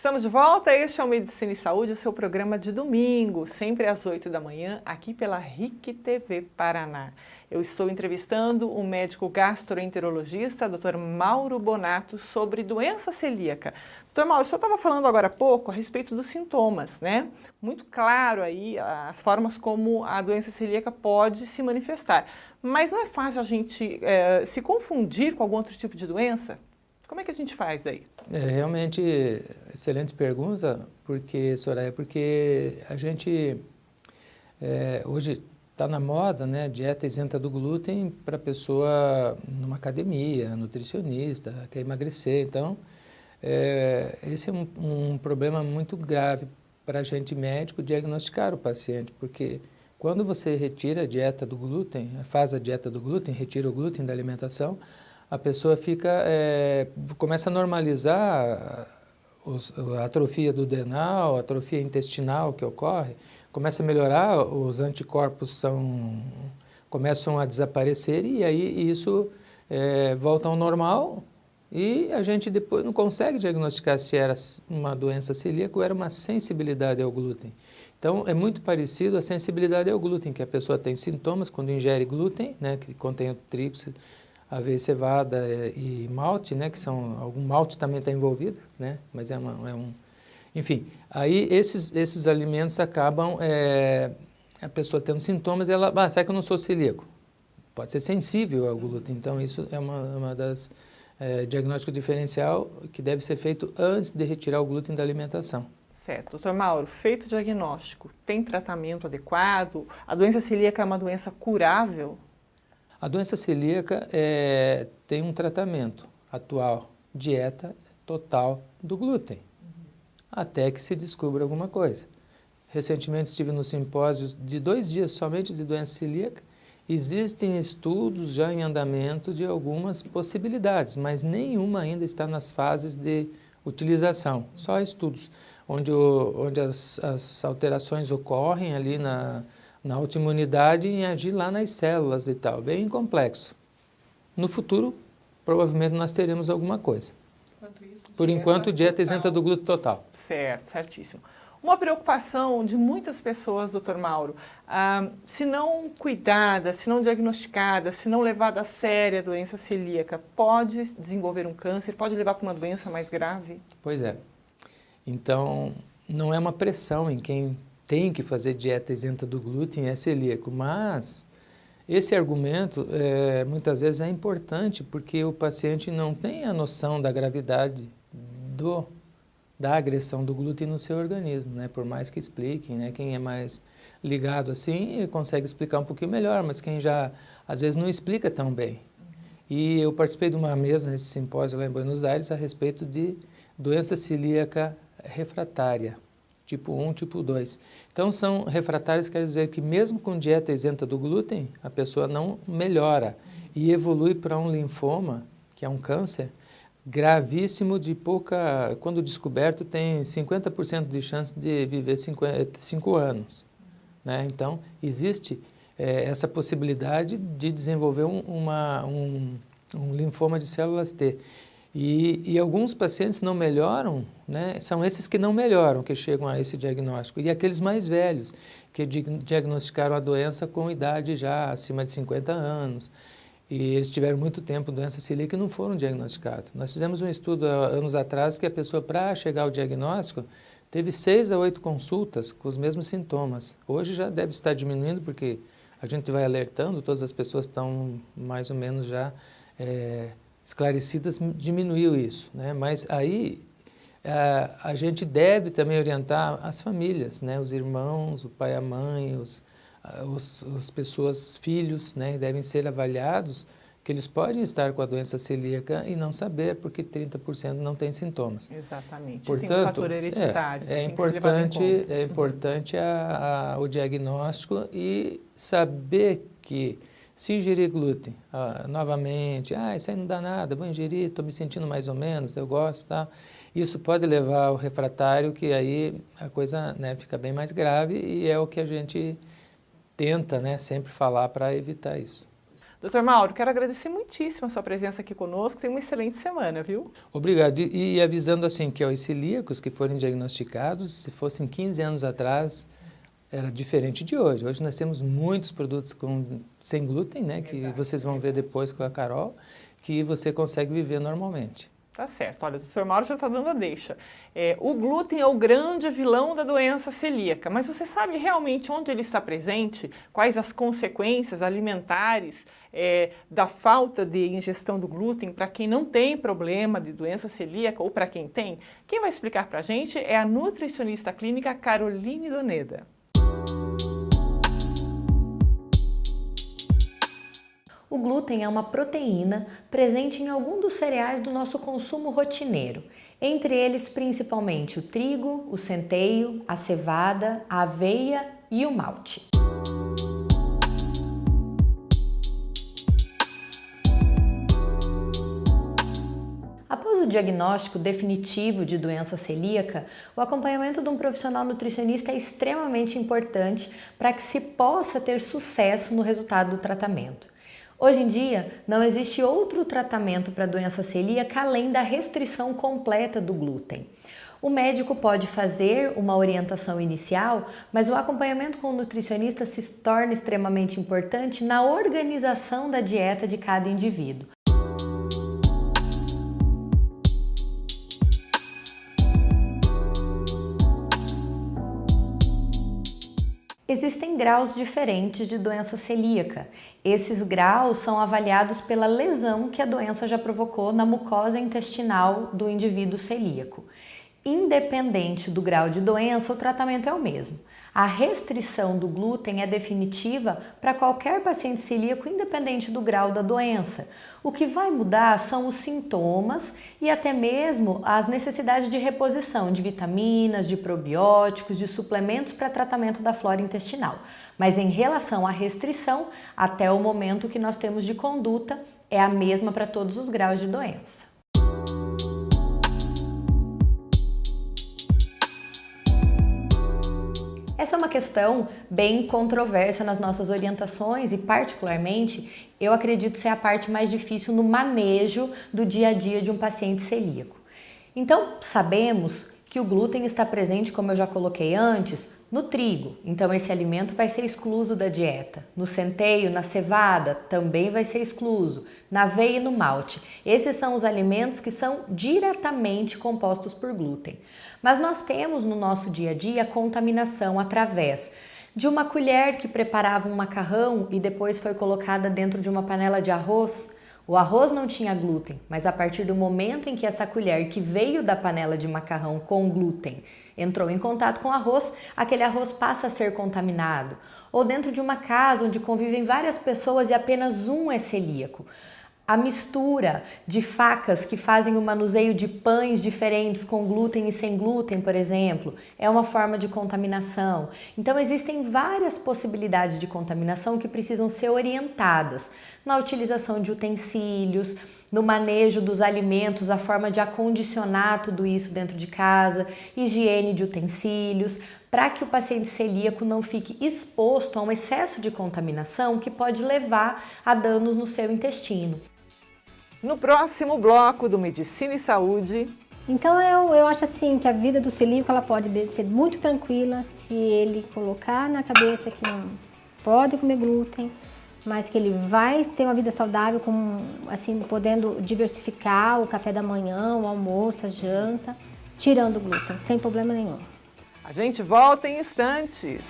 Estamos de volta, este é o Medicina e Saúde, o seu programa de domingo, sempre às 8 da manhã, aqui pela RIC TV Paraná. Eu estou entrevistando o médico gastroenterologista, Dr. Mauro Bonato, sobre doença celíaca. Dr. Mauro, o senhor estava falando agora há pouco a respeito dos sintomas, né? Muito claro aí as formas como a doença celíaca pode se manifestar. Mas não é fácil a gente se confundir com algum outro tipo de doença? Como é que a gente faz aí? Realmente, excelente pergunta, Soraya, porque a gente hoje está na moda, né, dieta isenta do glúten para pessoa numa academia, nutricionista, quer emagrecer. Então, esse é um problema muito grave para a gente médico diagnosticar o paciente, porque quando você retira a dieta do glúten, faz a dieta do glúten, retira o glúten da alimentação, a pessoa começa a normalizar a atrofia do adenal, a atrofia intestinal que ocorre, começa a melhorar, os anticorpos começam a desaparecer e aí isso volta ao normal e a gente depois não consegue diagnosticar se era uma doença celíaca ou era uma sensibilidade ao glúten. Então, é muito parecido a sensibilidade ao glúten, que a pessoa tem sintomas quando ingere glúten, né, que contém o tríplice, aveia, cevada e malte, né, que algum malte também está envolvido, né, mas enfim, aí esses alimentos acabam, a pessoa tendo sintomas, ela, será que eu não sou celíaco? Pode ser sensível ao glúten, então isso é uma das diagnóstico diferencial que deve ser feito antes de retirar o glúten da alimentação. Certo. Doutor Mauro, feito o diagnóstico, tem tratamento adequado? A doença celíaca é uma doença curável? A doença celíaca tem um tratamento atual, dieta total do glúten, até que se descubra alguma coisa. Recentemente estive no simpósio de 2 dias somente de doença celíaca. Existem estudos já em andamento de algumas possibilidades, mas nenhuma ainda está nas fases de utilização, só estudos, onde as alterações ocorrem ali na autoimunidade em agir lá nas células e tal, bem complexo. No futuro, provavelmente nós teremos alguma coisa. Por enquanto, dieta isenta do glúten total. Certo, certíssimo. Uma preocupação de muitas pessoas, doutor Mauro, se não cuidada, se não diagnosticada, se não levada a sério a doença celíaca, pode desenvolver um câncer, pode levar para uma doença mais grave? Pois é. Então, não é uma pressão em quem tem que fazer dieta isenta do glúten é celíaco, mas esse argumento muitas vezes é importante porque o paciente não tem a noção da gravidade da agressão do glúten no seu organismo, né? Por mais que expliquem, né? Quem é mais ligado assim consegue explicar um pouquinho melhor, mas quem já às vezes não explica tão bem. E eu participei de uma mesa nesse simpósio lá em Buenos Aires a respeito de doença celíaca refratária, tipo 1, tipo 2. Então, são refratários, quer dizer que mesmo com dieta isenta do glúten, a pessoa não melhora e evolui para um linfoma, que é um câncer, gravíssimo quando descoberto, tem 50% de chance de viver 5 anos. Né? Então, existe essa possibilidade de desenvolver um linfoma de células T. E alguns pacientes não melhoram, né? São esses que não melhoram, que chegam a esse diagnóstico. E aqueles mais velhos, que diagnosticaram a doença com idade já acima de 50 anos. E eles tiveram muito tempo doença celíaca e não foram diagnosticados. Nós fizemos um estudo há anos atrás que a pessoa, para chegar ao diagnóstico, teve 6 a 8 consultas com os mesmos sintomas. Hoje já deve estar diminuindo, porque a gente vai alertando, todas as pessoas estão mais ou menos já esclarecidas, diminuiu isso, né? Mas aí a gente deve também orientar as famílias, né? Os irmãos, o pai, a mãe, as pessoas, filhos, né? Devem ser avaliados que eles podem estar com a doença celíaca e não saber, porque 30% não tem sintomas. Exatamente. Portanto, tem um fator hereditário. é importante o diagnóstico e saber que se ingerir glúten novamente, isso aí não dá nada, vou ingerir, estou me sentindo mais ou menos, eu gosto, tá? Isso pode levar ao refratário, que aí a coisa, né, fica bem mais grave e é o que a gente tenta, né, sempre falar para evitar isso. Doutor Mauro, quero agradecer muitíssimo a sua presença aqui conosco. Tenha uma excelente semana, viu? Obrigado. E avisando assim que os celíacos que forem diagnosticados, se fossem 15 anos atrás, era diferente de hoje. Hoje nós temos muitos produtos sem glúten, né? Que vocês vão ver depois com a Carol, que você consegue viver normalmente. Tá certo. Olha, o doutor Mauro já está dando a deixa. O glúten é o grande vilão da doença celíaca, mas você sabe realmente onde ele está presente? Quais as consequências alimentares da falta de ingestão do glúten para quem não tem problema de doença celíaca ou para quem tem? Quem vai explicar para a gente é a nutricionista clínica Caroline Doneda. O glúten é uma proteína presente em algum dos cereais do nosso consumo rotineiro, entre eles principalmente o trigo, o centeio, a cevada, a aveia e o malte. Após o diagnóstico definitivo de doença celíaca, o acompanhamento de um profissional nutricionista é extremamente importante para que se possa ter sucesso no resultado do tratamento. Hoje em dia, não existe outro tratamento para a doença celíaca além da restrição completa do glúten. O médico pode fazer uma orientação inicial, mas o acompanhamento com o nutricionista se torna extremamente importante na organização da dieta de cada indivíduo. Existem graus diferentes de doença celíaca. Esses graus são avaliados pela lesão que a doença já provocou na mucosa intestinal do indivíduo celíaco. Independente do grau de doença, o tratamento é o mesmo. A restrição do glúten é definitiva para qualquer paciente celíaco, independente do grau da doença. O que vai mudar são os sintomas e até mesmo as necessidades de reposição de vitaminas, de probióticos, de suplementos para tratamento da flora intestinal. Mas em relação à restrição, até o momento que nós temos de conduta é a mesma para todos os graus de doença. Essa é uma questão bem controversa nas nossas orientações e, particularmente, eu acredito ser a parte mais difícil no manejo do dia a dia de um paciente celíaco. Então, sabemos que o glúten está presente, como eu já coloquei antes, no trigo, então esse alimento vai ser excluso da dieta. No centeio, na cevada, também vai ser excluso. Na aveia e no malte. Esses são os alimentos que são diretamente compostos por glúten. Mas nós temos no nosso dia a dia a contaminação através de uma colher que preparava um macarrão e depois foi colocada dentro de uma panela de arroz. O arroz não tinha glúten, mas a partir do momento em que essa colher que veio da panela de macarrão com glúten entrou em contato com o arroz, aquele arroz passa a ser contaminado. Ou dentro de uma casa onde convivem várias pessoas e apenas um é celíaco. A mistura de facas que fazem o manuseio de pães diferentes com glúten e sem glúten, por exemplo, é uma forma de contaminação. Então existem várias possibilidades de contaminação que precisam ser orientadas na utilização de utensílios, no manejo dos alimentos, a forma de acondicionar tudo isso dentro de casa, higiene de utensílios, para que o paciente celíaco não fique exposto a um excesso de contaminação que pode levar a danos no seu intestino. No próximo bloco do Medicina e Saúde... Então eu acho assim que a vida do celíaco ela pode ser muito tranquila se ele colocar na cabeça que não pode comer glúten, mas que ele vai ter uma vida saudável, assim, podendo diversificar o café da manhã, o almoço, a janta, tirando o glúten, sem problema nenhum. A gente volta em instantes.